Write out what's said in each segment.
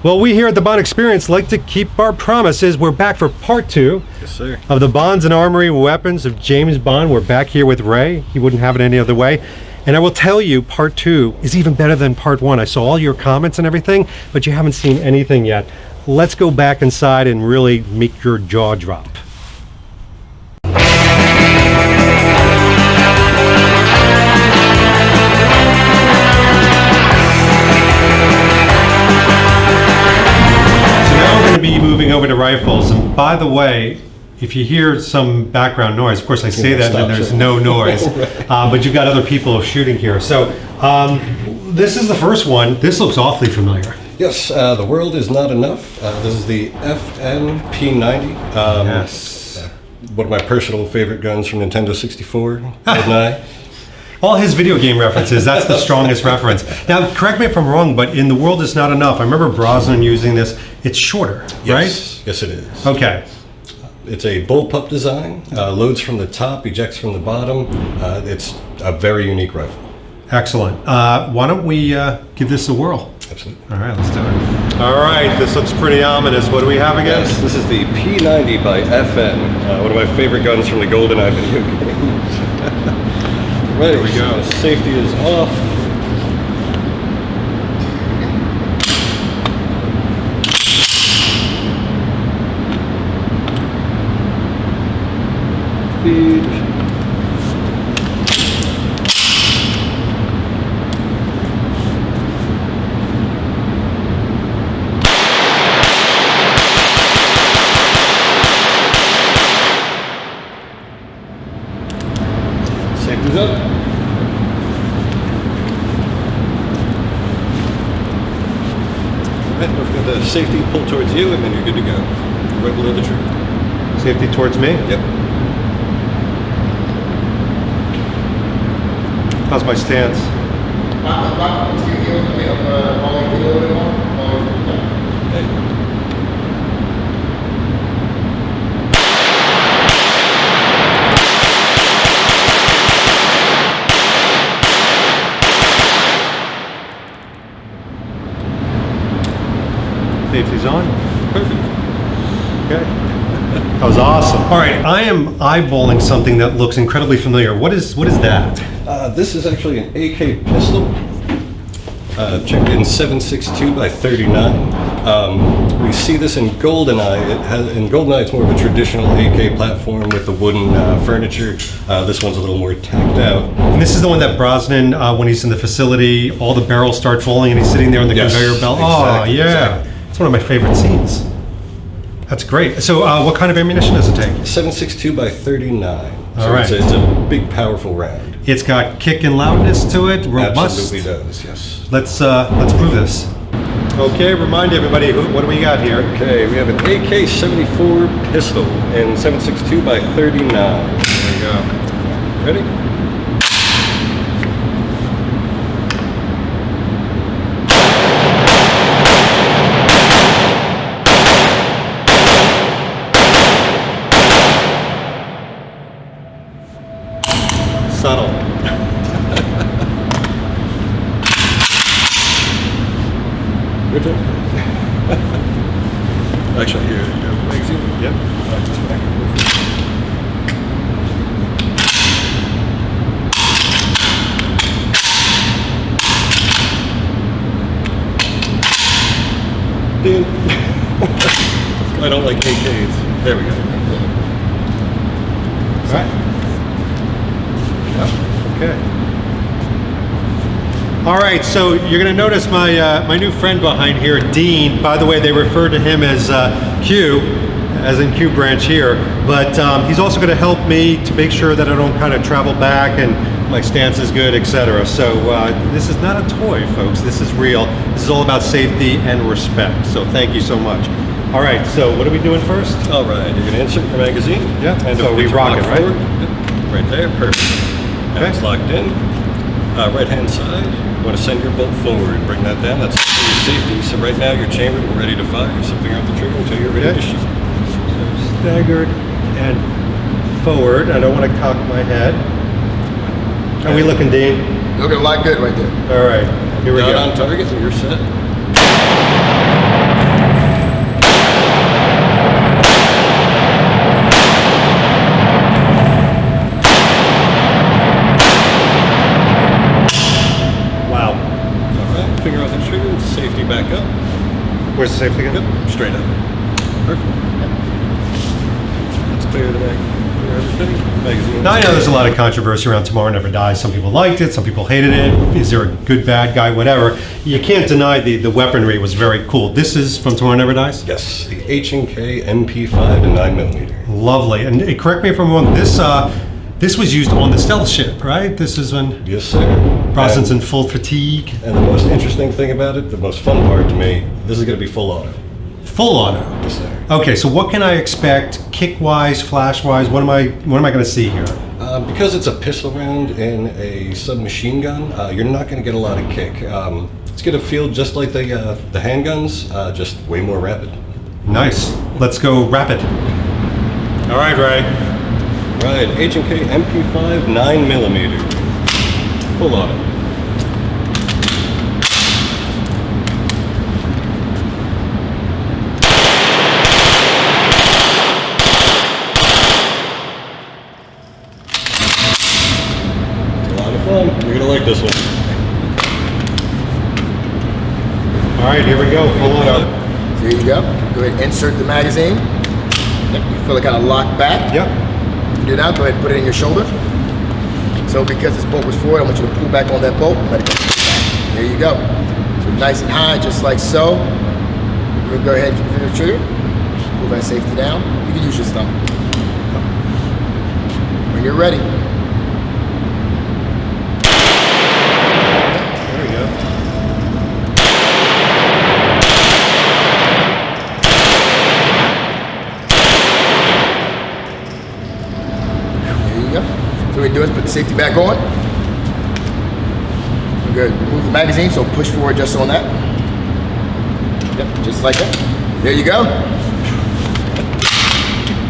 Well, we here at the Bond Experience like to keep our promises. We're back for part 2 Yes, sir. of the Bonds and Armory weapons of James Bond. We're back here with Ray. He wouldn't have it any other way. And I will tell you, part 2 is even better than part 1. I saw all your comments and everything, but you haven't seen anything yet. Let's go back inside and really make your jaw drop. Be moving over to rifles, and by the way, if you hear some background noise, of course I say that and there's no noise, but you've got other people shooting here. So this is the first one. This looks awfully familiar. Yes, the world is not enough. This is the FN-P90. Yes. One of my personal favorite guns from Nintendo 64. GoldenEye. All his video game references, that's the strongest reference. Now, correct me if I'm wrong, but in The World Is Not Enough, I remember Brosnan using this. It's shorter, right? Yes, it is. Okay. It's a bullpup design, loads from the top, ejects from the bottom. It's a very unique rifle. Excellent. Why don't we give this a whirl? Absolutely. All right, let's do it. All right, this looks pretty ominous. What do we have again? Yes, this is the P90 by FN, one of my favorite guns from the GoldenEye video games. Right, Here we go. So safety is off. Speed. Safety's up. Right, don't forget the safety, pull towards you, and then you're good to go. Right below the tree. Safety towards me? Yep. How's my stance? Hey. Safety's on. Perfect. Okay. That was awesome. All right, I am eyeballing something that looks incredibly familiar. What is that? This is actually an AK pistol. Checked in 7.62 by 39. We see this in GoldenEye. In GoldenEye, it's more of a traditional AK platform with the wooden furniture. This one's a little more tacked out. And this is the one that Brosnan, when he's in the facility, all the barrels start falling and he's sitting there on the Yes, conveyor belt. exactly, Oh, yeah. exactly. It's one of my favorite scenes. That's great. So what kind of ammunition does it take? 7.62 by 39. All So right. it's a big, powerful round. It's got kick and loudness to it, robust. Absolutely does, yes. Let's prove this. Okay, remind everybody, what do we got here? Okay, we have an AK-74 pistol in 7.62 by 39. There we go. Ready? Subtle. Good job. Actually, here, magazine. Yep. Dude. I don't like AKs. There we go. All right. Okay. All right, so you're going to notice my new friend behind here, Dean. By the way, they refer to him as Q, as in Q Branch here. But he's also going to help me to make sure that I don't kind of travel back and my stance is good, etc. So this is not a toy, folks. This is real. This is all about safety and respect. So thank you so much. All right, so what are we doing first? All right, you're going to insert your magazine. Yeah, And so don't we forget to rock it, lock right? forward. Yep, right there, perfect. Now Okay. it's locked in. Right hand side, you want to send your bolt forward. Bring that down, that's for your safety. So right now you're chambered, we're ready to fire. So finger out the trigger until you're ready Okay. to shoot. So staggered and forward. I don't want to cock my head. How are we looking, Dean? Looking a lot good right there. All right, here we Gun go. on target and you're set. back up. Where's the safety gun? Yep, straight up. Perfect. Let's clear the mag. Clear everything. Magazine. Now, I know there's a lot of controversy around Tomorrow Never Dies. Some people liked it, some people hated it. Is there a good, bad guy, whatever? You can't deny the weaponry was very cool. This is from Tomorrow Never Dies? Yes, the H&K MP5 and 9mm. Lovely. And correct me if I'm wrong, this was used on the stealth ship, right? This is when Yes, sir. Brosnan's And- in full fatigue. And the most interesting thing about it, the most fun part to me, this is going to be full auto. Full auto. Yes, sir. Okay, so what can I expect kick-wise, flash-wise? What am I going to see here? Because it's a pistol round in a submachine gun, you're not going to get a lot of kick. It's going to feel just like the handguns, just way more rapid. Nice. Let's go rapid. All right, Ray. Right, H&K MP5 9mm. Full auto. Fun. You're gonna like this one. All right, here we go. Full auto. So here you go. Go ahead and insert the magazine. Yep, you feel it kind of lock back. Yep. You do that, go ahead and put it in your shoulder. So because this bolt was forward, I want you to pull back on that bolt and let it go back. There you go. So nice and high, just like so. We'll go ahead and finish the trigger. Pull that safety down. You can use your thumb. When you're ready. There we go. There you go. So what we do is put the safety back on. We're good. Remove the magazine, so push forward just on that. Yep, just like that. There you go.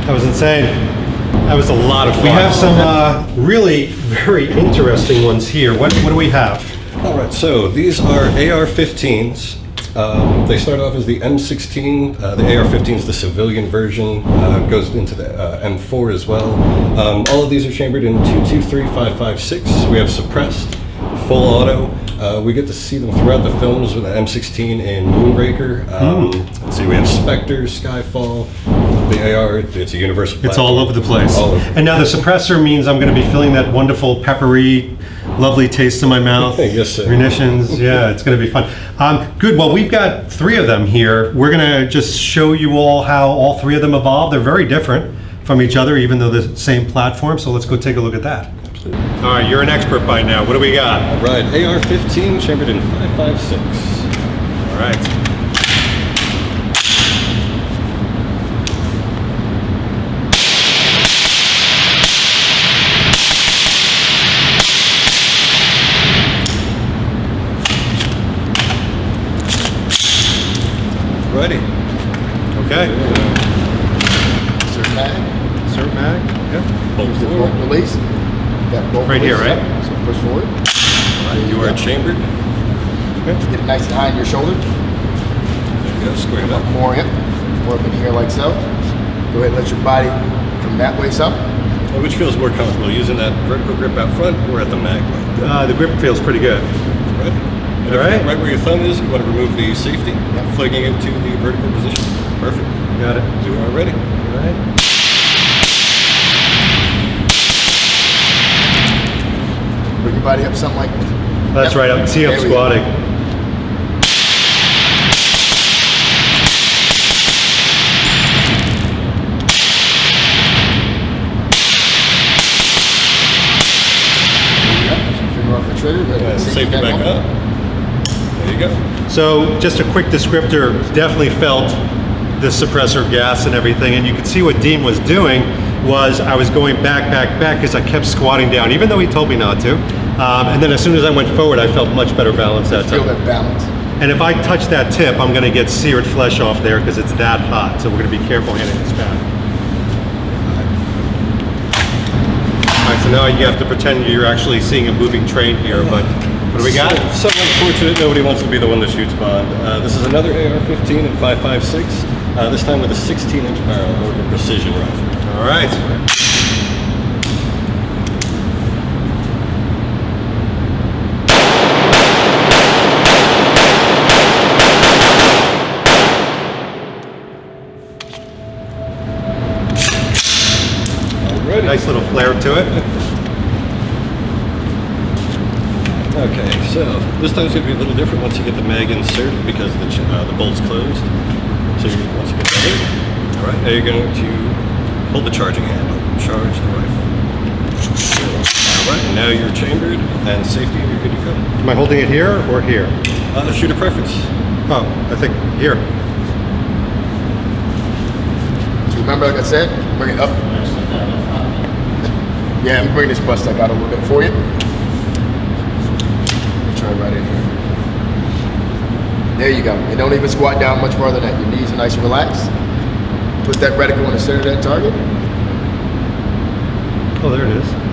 That was insane. That was a lot of fun. We have some really very interesting ones here. What do we have? All right, so these are AR-15s. They start off as the M16. The AR-15 is the civilian version. Goes into the M4 as well. All of these are chambered in 223, 556. We have suppressed, full auto. We get to see them throughout the films with the M16 in Moonraker. Let's see, we have Spectre, Skyfall. The AR, it's a universal platform. It's all over the place. All over. And now the suppressor means I'm going to be feeling that wonderful peppery, lovely taste in my mouth. Yes, sir. Munitions. Yeah, it's going to be fun. Good. Well, we've got 3 of them here. We're going to just show you all how all 3 of them evolve. They're very different from each other, even though the same platform. So let's go take a look at that. All right, you're an expert by now. What do we got? Right, AR-15 chambered in 556. All right. Ready. Okay. Insert mag. Insert mag. Yeah. Bolt Use the forward. bolt release. That bolt Right here, release, right? yep. So push forward. You are chambered. Get it nice and high in your shoulder. There you go, square it up. More in. More up in here like so. Go ahead and let your body come that way some. Which feels more comfortable, using that vertical grip out front or at the mag line? The grip feels pretty good. Right? And All right. Right where your thumb is, you want to remove the safety, flicking it to the vertical position. Perfect. Got it. You are ready. All right. Bring your body up something like this. That's Yep. right. I can see I'm There we go. squatting. Finger off the trigger. Go ahead and Safety back on. up. There you go. So just a quick descriptor, definitely felt the suppressor gas and everything, and you could see what Dean was doing was I was going back because I kept squatting down, even though he told me not to. And then as soon as I went forward, I felt much better balance that Feel time. that balance. And if I touch that tip, I'm gonna get seared flesh off there because it's that hot. So we're gonna be careful handling this back. All right, so now you have to pretend you're actually seeing a moving train here, but what do we got? So unfortunate, nobody wants to be the one that shoots Bond. This is another AR-15 in 556, this time with a 16-inch barrel, more of a precision rifle. All right. flair to it. Okay, so this time's going to be a little different once you get the mag inserted because the bolt's closed. So once you get that in, all right, now you're going to hold the charging handle, charge the rifle. All right, and now you're chambered and safety, and you're good to go. Am I holding it here or here? Shooter preference. Oh, I think here. So remember, like I said, bring it up. Yeah, I'm bringing this bust I got a little bit for you. Try right in here. There you go. And don't even squat down much farther than that. Your knees are nice and relaxed. Put that reticle in the center of that target. Oh, there it is.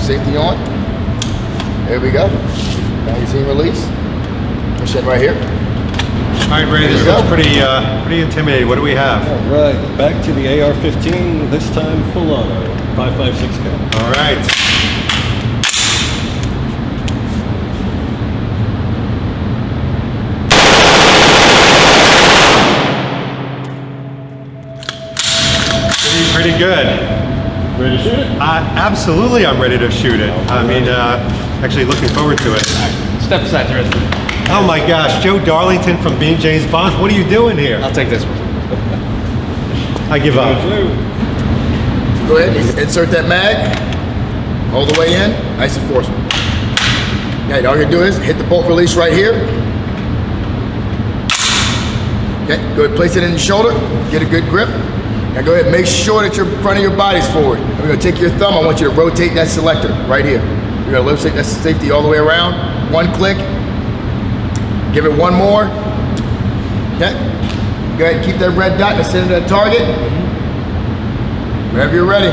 Safety on. There we go. Magazine release. Push that right here. All right, Ray, this looks pretty intimidating. What do we have? All right, back to the AR-15, this time full auto, 5.56 count. All right. Pretty good. Ready to shoot it? Absolutely, I'm ready to shoot it. I mean, actually looking forward to it. Step aside the rest of it. Oh my gosh, Joe Darlington from Being James Bond. What are you doing here? I'll take this one. I give up. Go ahead and insert that mag. All the way in. Nice and forceful. Okay, all you're gonna do is hit the bolt release right here. Okay, go ahead, place it in your shoulder. Get a good grip. Now go ahead, make sure that your front of your body's forward. We're gonna take your thumb, I want you to rotate that selector right here. You're gonna rotate that safety all the way around. One click. Give it one more. Okay. Go ahead and keep that red dot in the center of that target. Whenever you're ready.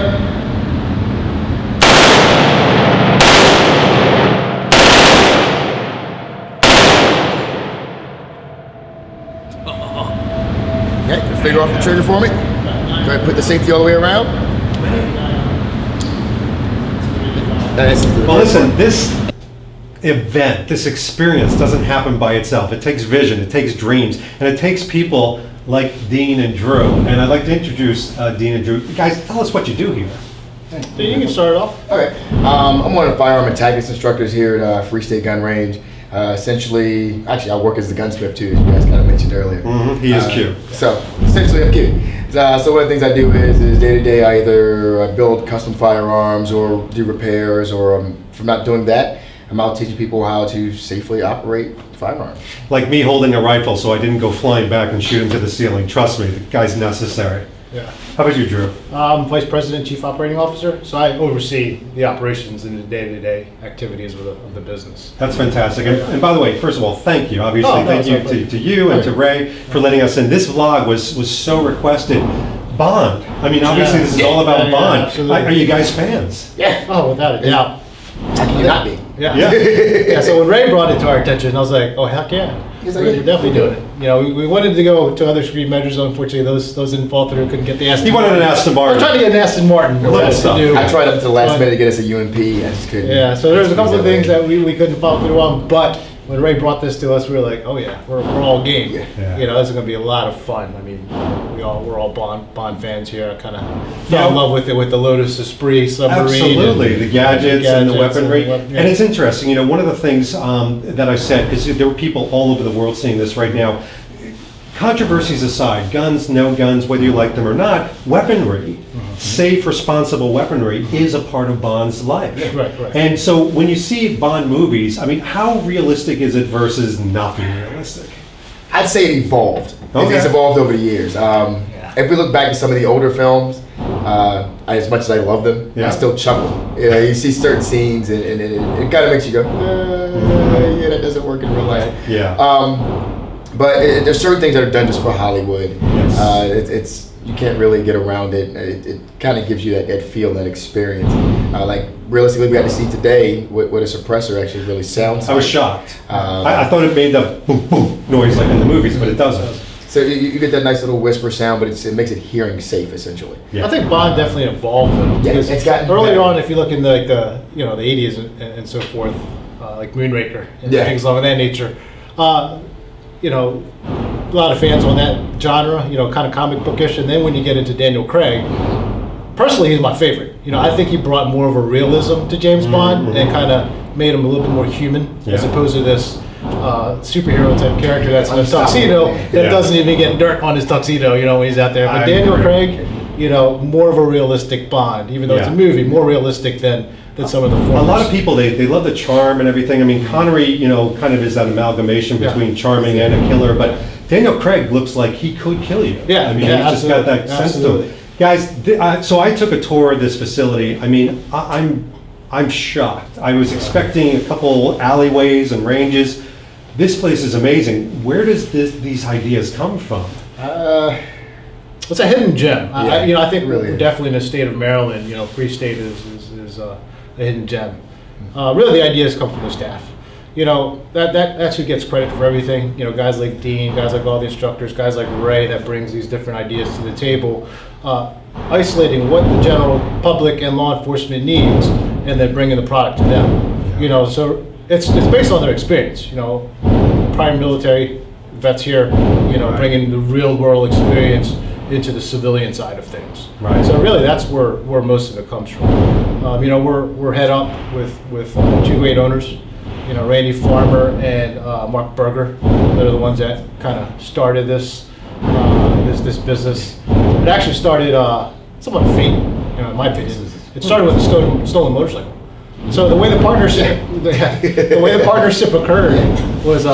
Okay, figure off the trigger for me. Go ahead and put the safety all the way around. Well, listen, this event, this experience doesn't happen by itself. It takes vision, it takes dreams, and it takes people like Dean and Drew. And I'd like to introduce Dean and Drew. Guys, tell us what you do here. You can start it off. Okay. I'm one of the firearm and tactics instructors here at Free State Gun Range. Essentially, actually, I work as the gunsmith too, as you guys kind of mentioned earlier. He is cute. So, essentially, I'm cute. So one of the things I do is day to day, I either build custom firearms or do repairs, or if I'm not doing that, I'm out teaching people how to safely operate firearms. Like me holding a rifle so I didn't go flying back and shoot into the ceiling. Trust me, the guy's necessary. Yeah. How about you, Drew? I'm Vice President, Chief Operating Officer, so I oversee the operations and the day-to-day activities of the business. That's fantastic. And by the way, first of all, thank you. Obviously, Oh, no, thank it's you our pleasure. to you and to Ray for letting us in. This vlog was so requested. Bond. I mean, obviously, this is all about Yeah, Bond. absolutely. Are you guys fans? Yeah. Oh, without a doubt. How can you not be? Yeah. Yeah. Yeah, so when Ray brought it to our attention, I was like, oh, heck yeah. He's like, We're yeah. definitely doing it. You know, we wanted to go to other screen measures. Unfortunately, those didn't fall through. Couldn't get the Aston He wanted an Aston I Martin. was trying to get an Aston Martin. Little stuff. I tried up to the last minute to get us a UMP. I just couldn't. Yeah, so there's a couple of things that we couldn't follow through on, but when Ray brought this to us, we were like, oh yeah, we're all game. Yeah. You know, this is going to be a lot of fun. I mean, we're all Bond fans here. I kind of fell in love with it with the Lotus Esprit submarine. Absolutely, and the gadgets and the weaponry. yeah. And it's interesting, you know, one of the things that I said, because there were people all over the world seeing this right now, controversies aside, guns, no guns, whether you like them or not, weaponry, safe, responsible weaponry is a part of Bond's life. Right. And so when you see Bond movies, I mean, how realistic is it versus not being realistic? I'd say it evolved. Okay. It's evolved over the years. If we look back at some of the older films, as much as I love them, Yeah. I still chuckle. You know, you see certain scenes, and it kind of makes you go, yeah, that doesn't work in real life. Yeah. But there's certain things that are done just for Hollywood. Yes. It's you can't really get around it. It kind of gives you that feel, that experience. Like realistically, we got to see today what a suppressor actually really sounds I was like. shocked. I thought it made the boom boom noise like in the movies, but it doesn't. So you get that nice little whisper sound, but it makes it hearing safe essentially. Yeah. I think Bond definitely evolved. Though, Yeah, because it's gotten earlier better. on, if you look in the you know the 80s and so forth, like Moonraker and Yeah. things along that nature, you know, a lot of fans on that genre, you know, kind of comic bookish. And then when you get into Daniel Craig, personally, he's my favorite. You know, I think he brought more of a realism to James Bond and kind of made him a little bit more human as Yeah. opposed to this superhero type character that's in a tuxedo that Yeah. doesn't even get dirt on his tuxedo, you know, when he's out there. But I Daniel agree. Craig, you know, more of a realistic Bond, even though it's a Yeah. movie, more realistic than some of the forms. A lot of people, they love the charm and everything. I mean, Connery, you know, kind of is that amalgamation Yeah. between charming and a killer, but Daniel Craig looks like he could kill you. Yeah, I mean, yeah, he's just got that absolutely, sense to him. Guys, so I took a tour of this facility. I mean, I'm shocked. I was expecting a couple alleyways and ranges. This place is amazing. Where does these ideas come from? It's a hidden gem. Yeah, You know, I think it really we're is. definitely in the state of Maryland. You know, Free State is a hidden gem. Really, the ideas come from the staff. You know, that's who gets credit for everything. You know, guys like Dean, guys like all the instructors, guys like Ray that brings these different ideas to the table, isolating what the general public and law enforcement needs, and then bringing the product to them. You know, so it's based on their experience. You know, prior military vets here, you know, bringing the real world experience into the civilian side of things. Right. So really, that's where most of it comes from. You know, we're head up with two great owners. You know, Randy Farmer and Mark Berger. They're the ones that kind of started this business. It actually started somewhat fate, you know, in my opinion. It started with a stolen motorcycle. So the way the partnership occurred was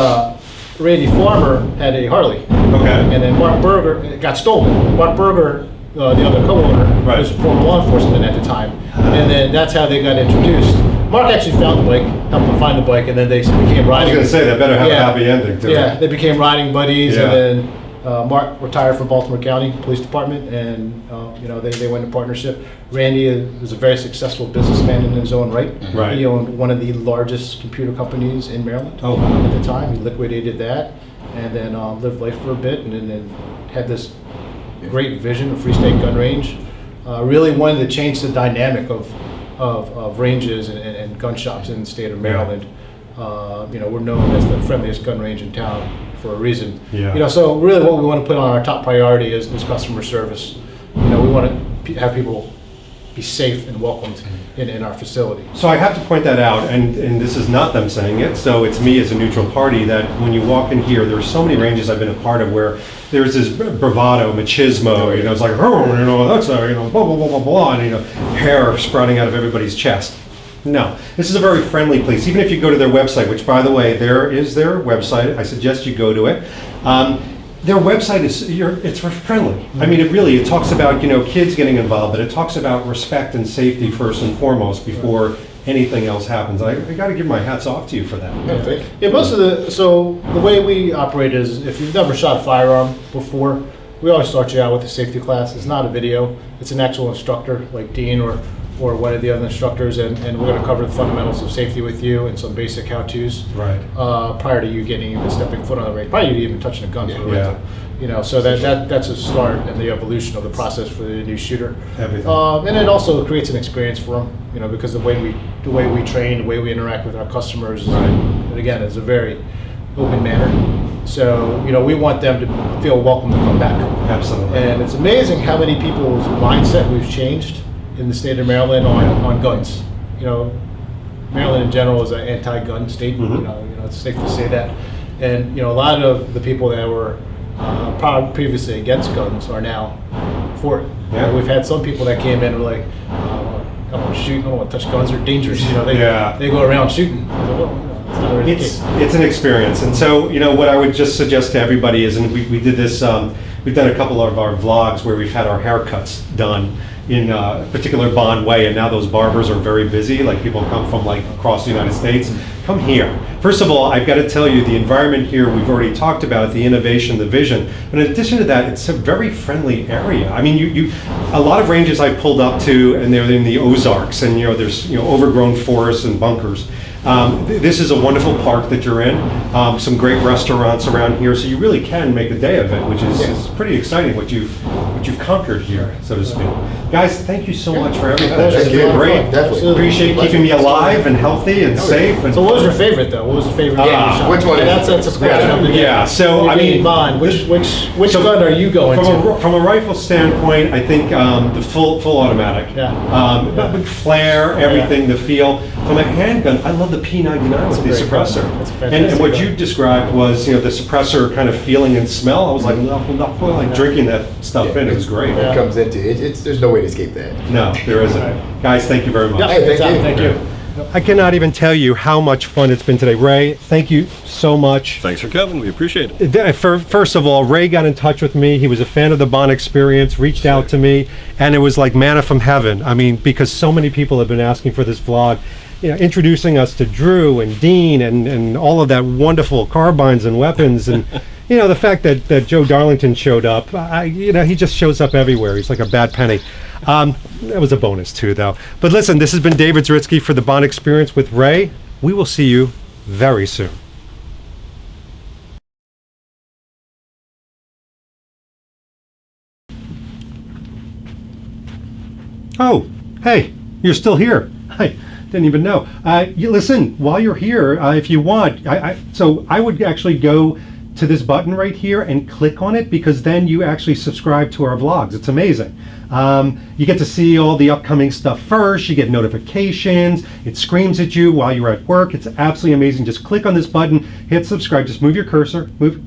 Randy Farmer had a Harley, Okay. and then Mark Berger it got stolen. Mark Berger, the other co-owner, Right. was former law enforcement at the time, and then that's how they got introduced. Mark actually found the bike, helped him find the bike, and then they became I was riding. going to say, that better have a happy ending to Yeah, it. they became riding buddies, Yeah. and then Mark retired from Baltimore County Police Department, and you know they went into partnership. Randy was a very successful businessman in his own right. Right. He owned one of the largest computer companies in Maryland Oh. at the time. He liquidated that, and then lived life for a bit, and then had this great vision of Free State Gun Range. Really wanted to change the dynamic of ranges and gun shops in the state of Maryland. You know, we're known as the friendliest gun range in town for a reason. Yeah. You know, so really what we want to put on our top priority is customer service. You know, we want to have people be safe and welcomed in our facility. So I have to point that out, and this is not them saying it, so it's me as a neutral party, that when you walk in here, there's so many ranges I've been a part of where there's this bravado, machismo, you know, it's like, oh, you know, that's a, you know, blah, blah, blah, blah, blah, and, you know, hair sprouting out of everybody's chest. No, this is a very friendly place. Even if you go to their website, which, by the way, there is their website. I suggest you go to it. Their website it's friendly. I mean, it talks about, you know, kids getting involved, but it talks about respect and safety first and foremost before anything else happens. I got to give my hats off to you for that. Yeah, most of the way we operate is if you've never shot a firearm before, we always start you out with a safety class. It's not a video; it's an actual instructor like Dean or one of the other instructors, and we're going to cover the fundamentals of safety with you and some basic how-tos. Right. Prior to you even stepping foot on the range, prior to you even touching a gun for the Yeah. rental. You know, so that's a start in the evolution of the process for the new shooter. Everything. And it also creates an experience for them, you know, because the way we train, the way we interact with our customers, and again, is a very open manner. So, you know, we want them to feel welcome to come back. Absolutely. And it's amazing how many people's mindset we've changed in the state of Maryland on guns. You know, Maryland in general is an anti-gun state. Mhm. You know, it's safe to say that. And you know, a lot of the people that were previously against guns are now for it. Yeah. You know, we've had some people that came in and were like, I don't want to shoot, I don't want to touch guns, they're dangerous. You know, they go around shooting. I was like, well, you know, it's not really the case. It's an experience, and so, you know, what I would just suggest to everybody is, and we did this, we've done a couple of our vlogs where we've had our haircuts done in a particular Bond way, and now those barbers are very busy, like people come from like across the United States. come here. First of all, I've got to tell you, the environment here, we've already talked about, the innovation, the vision. But in addition to that, it's a very friendly area. I mean, a lot of ranges I pulled up to, and they're in the Ozarks, and there's overgrown forests and bunkers. This is a wonderful park that you're in. Some great restaurants around here, so you really can make a day of it, which is pretty exciting. What you've conquered here, so to speak. Guys, thank you so much for everything. Thank It's you. been great. Definitely. Appreciate keeping me alive and healthy and safe. And So what was your favorite though? What was your favorite game? Which one is That's it? a question of the day. Yeah, so, I mean, Bond. Which so gun are you going to? From a rifle standpoint, I think the full automatic. Yeah. Big flare, everything, the feel. From a handgun, I love the P99 with the great gun. suppressor. That's a And fantastic what gun. you described was, the suppressor kind of feeling and smell. I was like drinking that stuff in. It was great. It comes into it. There's no way to escape that. No, there isn't. Guys, thank you very much. Yeah, Hey, thank thank you. you. I cannot even tell you how much fun it's been today. Ray, thank you so much. Thanks for coming. We appreciate it. First of all, Ray got in touch with me. He was a fan of the Bond experience, reached out to me, and it was like manna from heaven. I mean, because so many people have been asking for this vlog, introducing us to Drew and Dean and all of that wonderful carbines and weapons. And, the fact that Joe Darlington showed up, he just shows up everywhere. He's like a bad penny. That was a bonus too, though. But listen, this has been David Zaritsky for the Bond Experience with Ray. We will see you very soon. Oh, hey, you're still here. I didn't even know. Listen, while you're here, if you want, so I would actually go to this button right here and click on it, because then you actually subscribe to our vlogs. It's amazing. You get to see all the upcoming stuff first. You get notifications. It screams at you while you're at work. It's absolutely amazing. Just click on this button, hit subscribe. Just move your cursor, move